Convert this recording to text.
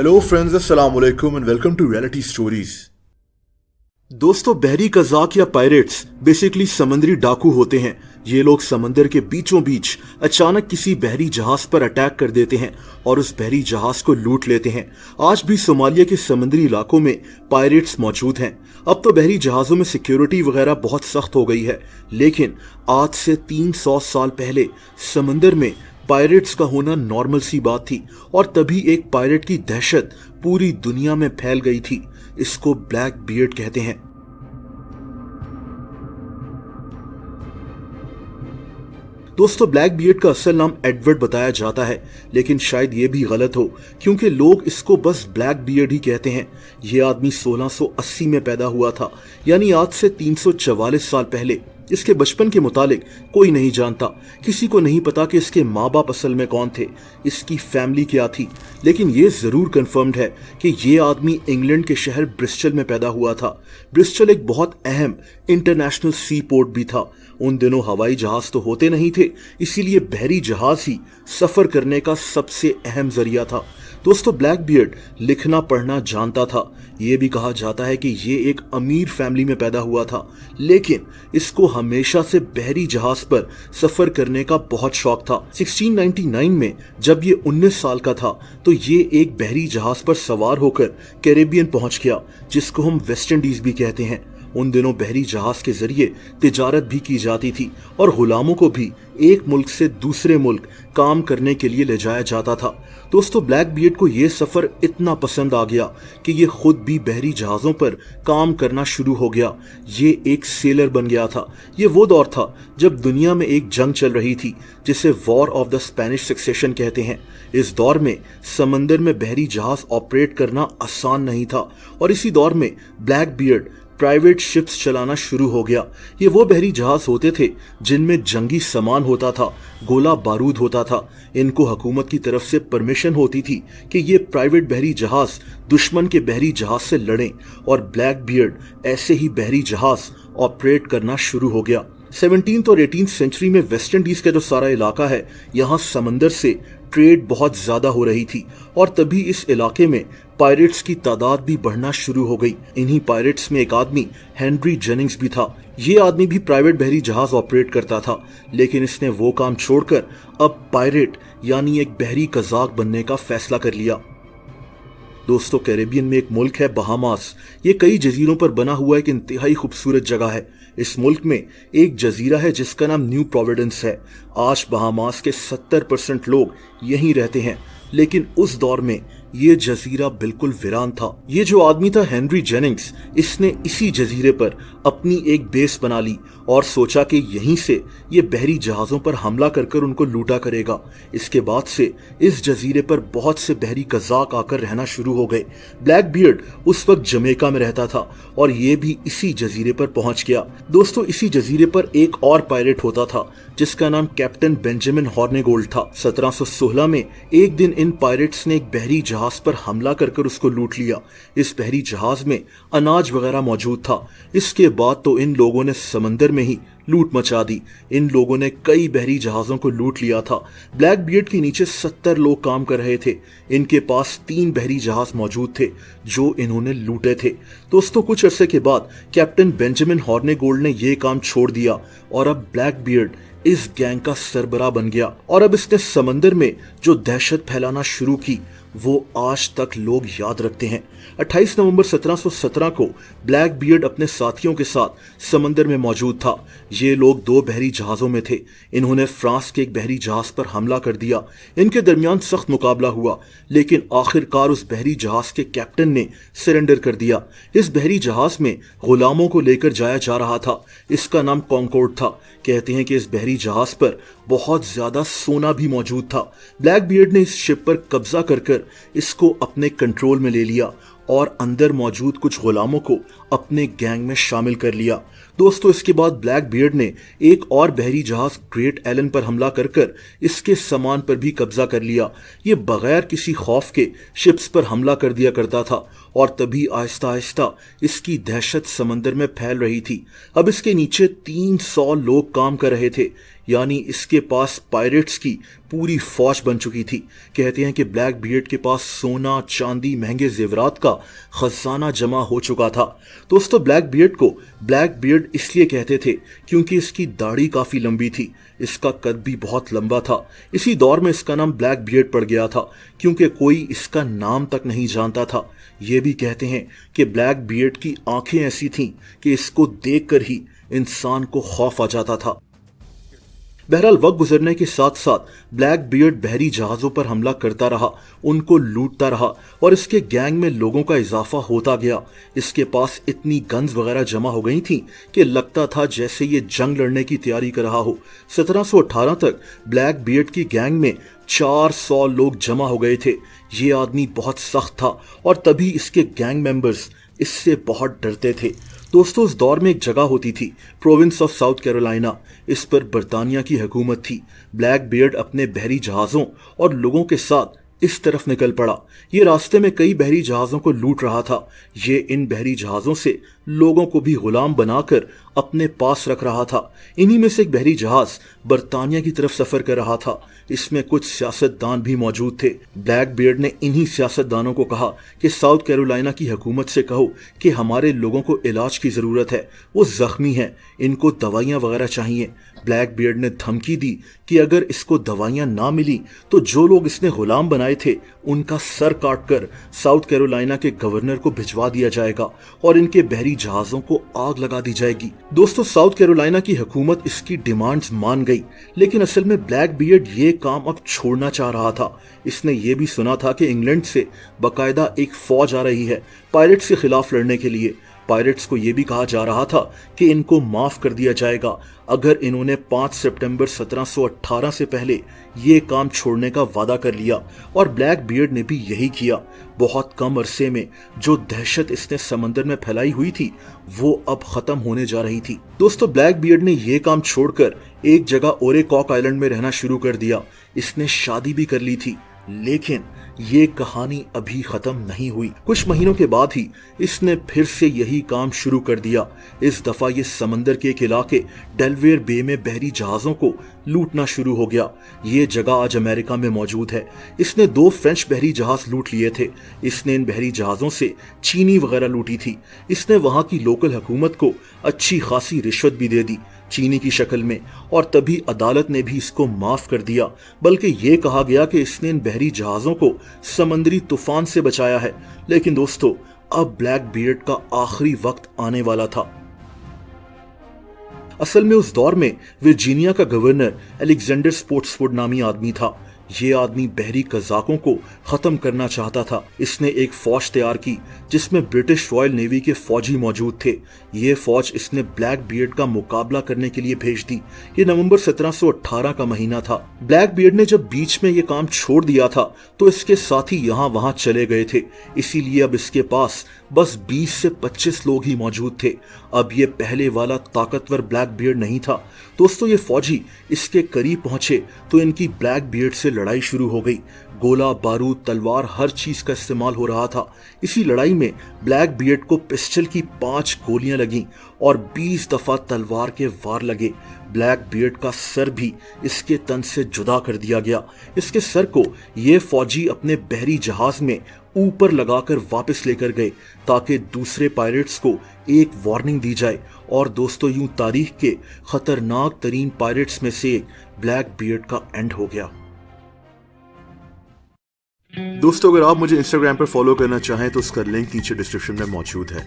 Hello friends, अस्सलाम वालेकुम and welcome to reality stories. दोस्तों, बहरी कज़ाक या पायरेट्स बेसिकली समुद्री डाकू होते हैं। ये लोग समंदर के बीचों बीच अचानक किसी बहरी जहाज पर अटैक कर देते हैं और उस बहरी जहाज को लूट लेते हैं। आज भी सोमालिया के समुद्री इलाकों में पायरेट्स मौजूद हैं। अब तो बहरी जहाजों में सिक्योरिटी वगैरह बहुत सख्त हो गई है, लेकिन आज से 300 साल पहले समंदर में पायरेट्स का होना नॉर्मल सी बात थी और तभी एक पायरेट की दहशत पूरी दुनिया में फैल गई थी। इसको ब्लैक बियर्ड कहते हैं। दोस्तों, ब्लैक बियर्ड का असल नाम एडवर्ड बताया जाता है, लेकिन शायद ये भी गलत हो क्योंकि लोग इसको बस ब्लैक बियर्ड ही कहते हैं। ये आदमी 1680 में पैदा हुआ था, यानी आज से 344 साल पहले। इसके बचपन के मुतालिक कोई नहीं जानता। किसी को नहीं पता कि इसके माँ बाप असल में कौन थे, इसकी फैमिली क्या थी, लेकिन ये जरूर कंफर्म्ड है कि ये आदमी इंग्लैंड के शहर ब्रिस्टल में पैदा हुआ था। ब्रिस्टल एक बहुत अहम इंटरनेशनल सी पोर्ट भी था। उन दिनों हवाई जहाज तो होते नहीं थे, इसीलिए बहरी जहाज ही सफर करने का सबसे अहम जरिया था। दोस्तों, ब्लैक बियर्ड लिखना पढ़ना जानता था। ये भी कहा जाता है कि ये एक अमीर फैमिली में पैदा हुआ था, लेकिन इसको हमेशा से बहरी जहाज पर सफर करने का बहुत शौक था। 1699 में जब ये 19 साल का था तो ये एक बहरी जहाज पर सवार होकर कैरेबियन पहुंच गया, जिसको हम वेस्ट इंडीज भी कहते हैं। उन दिनों बहरी जहाज के जरिए तिजारत भी की जाती थी और गुलामों को भी एक मुल्क से दूसरे मुल्क काम करने के लिए ले जाया जाता था। दोस्तों, ब्लैक बियर्ड को यह सफर इतना पसंद आ गया कि ये खुद भी बहरी जहाजों पर काम करना शुरू हो गया। ये एक सेलर बन गया था। ये वो दौर था जब दुनिया में एक जंग चल रही थी जिसे war of the Spanish succession कहते हैं। इस दौर में समंदर में बहरी जहाज ऑपरेट करना आसान नहीं था और इसी दौर में ब्लैक बियर्ड प्राइवेट शिप्स चलाना शुरू हो गया। ये वो बहरी जहाज होते थे जिनमें जंगी सामान होता था, गोला बारूद होता था। इनको हुकूमत की तरफ से परमिशन होती थी कि ये प्राइवेट बहरी जहाज दुश्मन के बहरी जहाज से लड़ें और ब्लैक बियर्ड ऐसे ही बहरी जहाज ऑपरेट करना शुरू हो गया। 17th और 18th सेंचुरी में वेस्ट इंडीज का जो सारा इलाका है, यहाँ समंदर से ट्रेड बहुत ज्यादा हो रही थी और तभी इस इलाके में पायरेट्स की तादाद भी बढ़ना शुरू हो गई। इन्हीं पायरेट्स में एक आदमी हेनरी जेनिंग्स भी था। ये आदमी भी प्राइवेट बहरी जहाज ऑपरेट करता था, लेकिन इसने वो काम छोड़कर अब पायरेट यानी एक बहरी कज़ाक बनने का फैसला कर लिया। दोस्तों, कैरेबियन में एक मुल्क है बहामास। ये कई जजीरों पर बना हुआ एक इंतहाई खूबसूरत जगह है। इस मुल्क में एक जजीरा है जिसका नाम न्यू प्रोविडेंस है। आज बहामास के 70% लोग यहीं रहते हैं, लेकिन उस दौर में ये जजीरा बिल्कुल वीरान था। ये जो आदमी था हेनरी जेनिंग्स, इसने इसी जजीरे पर अपनी एक बेस बना ली और सोचा कि यहीं से ये बहरी जहाजों पर हमला कर उनको लूटा करेगा। इसके बाद से इस जजीरे पर बहुत से बहरी कज़ाक आकर रहना शुरू हो गए। ब्लैक बियर्ड उस वक्त जमैका में रहता था और ये भी इसी जजीरे पर पहुंच गया। दोस्तों, इसी जजीरे पर एक और पायरेट होता था जिसका नाम कैप्टन बेंजामिन हॉर्नेगोल्ड था। 1716 में एक दिन इन पायरेट्स ने एक बहरी जहाज पर हमला कर उसको लूट लिया। इस बहरी जहाज में अनाज वगैरह मौजूद था। इसके बाद तो इन लोगों ने समंदर में ही लूट मचा दी। इन लोगों ने कई बहरी जहाजों को लूट लिया था। ब्लैक बियर्ड के नीचे 70 लोग काम कर रहे थे। इनके पास 3 बहरी जहाज मौजूद थे जो इन्होंने लूटे थे। दोस्तों, कुछ अरसे के बाद कैप्टन बेंजामिन हॉर्नेगोल्ड ने यह काम छोड़ दिया और अब ब्लैक बियर्ड इस गैंग का सरबराह बन गया और अब इसने समंदर में जो दहशत फैलाना शुरू की वो आज तक लोग याद रखते हैं। 28 नवंबर 1717 को ब्लैक बियर्ड अपने साथियों के साथ समंदर में मौजूद था। ये लोग 2 बहरी जहाजों में थे। इन्होंने फ्रांस के एक बहरी जहाज पर हमला कर दिया। इनके दरमियान सख्त मुकाबला हुआ, लेकिन आखिरकार उस बहरी जहाज के कैप्टन ने सरेंडर कर दिया। इस बहरी जहाज में गुलामों को लेकर जाया जा रहा था। इसका नाम कॉन्कॉर्ड था। कहते हैं कि इस बहरी जहाज पर बहुत ज्यादा सोना भी मौजूद था। ब्लैक बियर्ड ने इस शिप पर कब्जा कर इसको अपने कंट्रोल में ले लिया और अंदर मौजूद कुछ गुलामों को अपने गैंग में शामिल कर लिया। दोस्तों, इसके बाद ब्लैक बियर्ड ने एक और बहरी जहाज ग्रेट एलन पर हमला कर इसके सामान पर भी कब्जा कर लिया। ये बगैर किसी खौफ के शिप्स पर हमला कर दिया करता था और तभी आहिस्ता आहिस्ता इसकी दहशत समंदर में फैल रही थी। अब इसके नीचे 300 लोग काम कर रहे थे। यानी इसके पास पायरेट्स की पूरी फौज बन चुकी थी। कहते हैं कि ब्लैक बियर्ड के पास सोना, चांदी, महंगे जेवरात का खजाना जमा हो चुका था। दोस्तों, ब्लैक बियर्ड को ब्लैक बियर्ड इसलिए कहते थे क्योंकि इसकी दाढ़ी काफी लंबी थी, इसका कद भी बहुत लंबा था। इसी दौर में इसका नाम ब्लैक बियर्ड पड़ गया था क्योंकि कोई इसका नाम तक नहीं जानता था। ये भी कहते हैं कि ब्लैक बियर्ड की आंखें ऐसी थीं कि इसको देखकर ही इंसान को खौफ आ जाता था। बहरहाल वक्त गुजरने के साथ साथ ब्लैक बियर्ड बहरी जहाजों पर हमला करता रहा, उनको लूटता रहा और इसके गैंग में लोगों का इजाफा होता गया। इसके पास इतनी गन्स वगैरह जमा हो गई थी कि लगता था जैसे ये जंग लड़ने की तैयारी कर रहा हो। 1718 तक ब्लैक बियर्ड की गैंग में 400 लोग जमा हो गए थे। ये आदमी बहुत सख्त था और तभी इसके गैंग मेंबर्स इससे बहुत डरते थे। दोस्तों, उस दौर में एक जगह होती थी, प्रोविंस ऑफ साउथ कैरोलिना। इस पर बर्तानिया की हुकूमत थी। ब्लैक बियर्ड अपने बहरी जहाज़ों और लोगों के साथ इस तरफ निकल पड़ा। ये रास्ते में कई बहरी जहाज़ों को लूट रहा था। ये इन बहरी जहाज़ों से लोगों को भी गुलाम बनाकर अपने पास रख रहा था। इन्हीं में से एक बहरी जहाज़ बर्तानिया की तरफ सफ़र कर रहा था। इसमें कुछ सियासतदान भी मौजूद थे। ब्लैक बियर्ड ने इन्हीं सियासतदानों को कहा कि साउथ कैरोलिना की हुकूमत से कहो कि हमारे लोगों को इलाज की ज़रूरत है, वो ज़ख्मी हैं, इनको दवाइयाँ वगैरह चाहिए। ब्लैक बियर्ड ने धमकी दी कि अगर इसको दवाइयाँ ना मिली तो जो लोग इसने गुलाम बनाए थे उनका सर काटकर साउथ कैरोलिना के गवर्नर को भिजवा दिया जाएगा और इनके बहरी जहाज़ों को आग लगा दी जाएगी। दोस्तों, साउथ कैरोलिना की हुकूमत इसकी डिमांड्स मान गई, लेकिन असल में ब्लैक बियर्ड ये काम अब छोड़ना चाह रहा था। इसने ये भी सुना था कि इंग्लैंड से बाकायदा एक फौज आ रही है पायरेट्स के खिलाफ लड़ने के लिए। पायरेट्स को यह भी कहा जा रहा था कि इनको माफ कर दिया जाएगा अगर इन्होंने 5 सितंबर 1718 से पहले ये काम छोड़ने का वादा कर लिया, और ब्लैक बियर्ड ने भी यही किया। बहुत कम अरसे में जो दहशत इसने समंदर में फैलाई हुई थी वो अब खत्म होने जा रही थी। दोस्तों, ब्लैक बियर्ड ने यह काम छोड़कर एक जगह ओरेकॉक आइलैंड में रहना शुरू कर दिया। इसने शादी भी कर ली थी, लेकिन ये कहानी अभी खत्म नहीं हुई। कुछ महीनों के बाद ही इसने फिर से यही काम शुरू कर दिया। इस दफा ये समंदर के एक इलाके डेलवेयर बे में बहरी जहाजों को लूटना शुरू हो गया। ये जगह आज अमेरिका में मौजूद है। इसने 2 फ्रेंच बहरी जहाज लूट लिए थे। इसने इन बहरी जहाजों से चीनी वगैरह लूटी थी। इसने वहां की लोकल हुकूमत को अच्छी खासी रिश्वत भी दे दी चीनी की शक्ल में, और तभी अदालत ने भी इसको माफ कर दिया। बल्कि ये कहा गया कि इसने इन बहरी जहाजों को समंदरी तूफान से बचाया है। लेकिन दोस्तों, अब ब्लैक बियर्ड का आखिरी वक्त आने वाला था। असल में उस दौर में वर्जीनिया का गवर्नर अलेक्जेंडर स्पोर्ट्सवुड नामी आदमी था। ये आदमी बहरी कज़ाकों को खत्म करना चाहता था। इसने एक फौज तैयार की जिसमें ब्रिटिश रॉयल नेवी के फौजी मौजूद थे। ये फौज इसने ब्लैक बियर्ड का मुकाबला करने के लिए भेज दी। ये नवंबर 1718 का महीना था। ब्लैक बियर्ड ने जब बीच में ये काम छोड़ दिया था तो इसके साथी यहाँ वहां चले गए थे, इसीलिए अब इसके पास बस 20 से 25 लोग ही मौजूद थे। अब ये पहले वाला ताकतवर ब्लैक बियर्ड नहीं था। दोस्तों, ये फौजी इसके करीब पहुंचे तो इनकी ब्लैक बियर्ड से लड़ाई शुरू हो गई। गोला बारूद तलवार हर चीज का इस्तेमाल हो रहा था। इसी लड़ाई में ब्लैक बियर्ड को पिस्टल की 5 गोलियां लगीं और 20 दफा तलवार के वार लगे। ब्लैक बियर्ड का सर भी इसके तन से जुदा कर दिया गया। इसके सर को ये फौजी अपने बहरी जहाज में ऊपर लगाकर वापस लेकर गए ताकि दूसरे पायरेट्स को एक वार्निंग दी जाए। और दोस्तों, यूं तारीख के खतरनाक तरीन पायरेट्स में से एक ब्लैक बियर्ड का एंड हो गया। दोस्तों, अगर आप मुझे इंस्टाग्राम पर फॉलो करना चाहें तो उसका लिंक नीचे डिस्क्रिप्शन में मौजूद है।